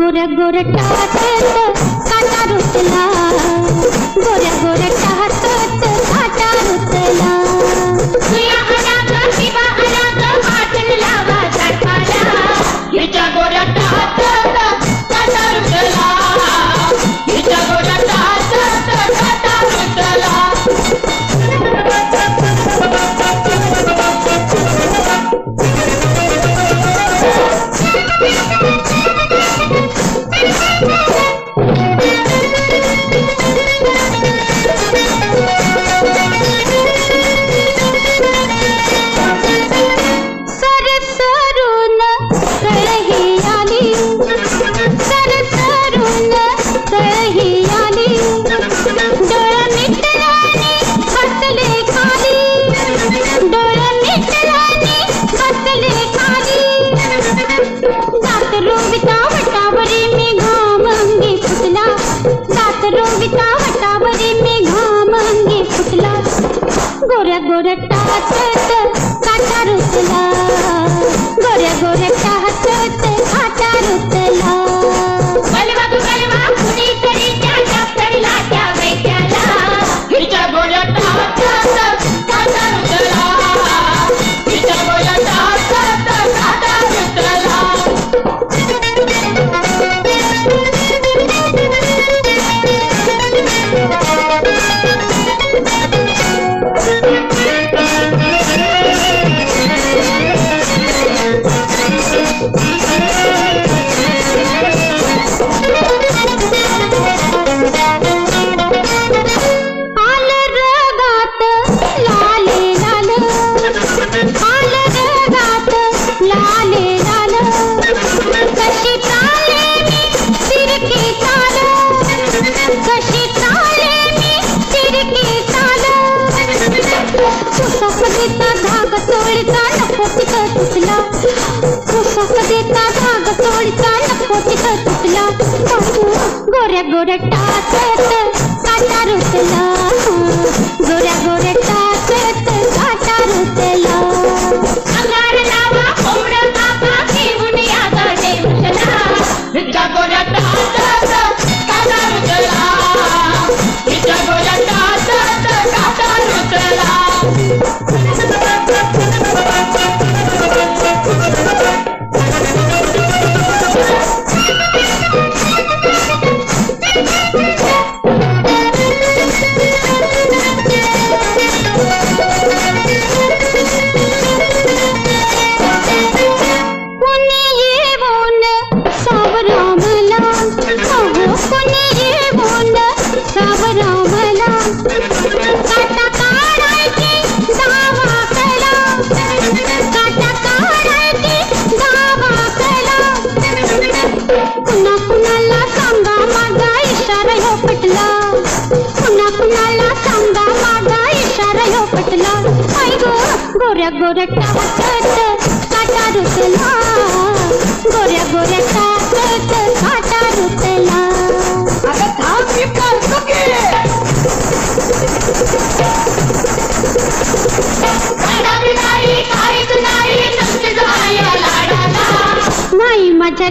गोऱ्या गोऱ्या टाचत काटा रुतला, गोऱ्या गोऱ्या टाचत काटा रुतला. तुया अनाग शिवा अनाग पाठन लावा चढाला, हिच्या गोऱ्या टाचत काटा रुतला, हिच्या गोऱ्या टाचत काटा रुतला. गोऱ्या गोऱ्या टाचत काटा रुतला, गोऱ्या गोऱ्या टाचत काटा रुतला. बलवा तू बलवा कुणीतरी त्या डॉक्टरला त्या वैद्याला, हिच्या गोऱ्या टाचत काटा रुतला, हिच्या गोऱ्या टाचत काटा रुतला. देता धाग तोडता नको तिथं तुटला, पोशाख देता धाग तोडता नको तिथं तुटला. गोऱ्या गोऱ्या टाचत काटा रुतला, गोऱ्या गोऱ्या टाचत काटा रुतला. अंगार लावा कोंबड कापा घेऊन या गडे उठला, हिच्या गोऱ्या टाचत काटा रुतला, हिच्या गोऱ्या टाचत काटा रुतला. गोऱ्या गोऱ्या टाचत काटा रुतला, गोऱ्या गोऱ्या टाचत काटा रुतला. अगं थांब मी करतो की. नाही माझ्या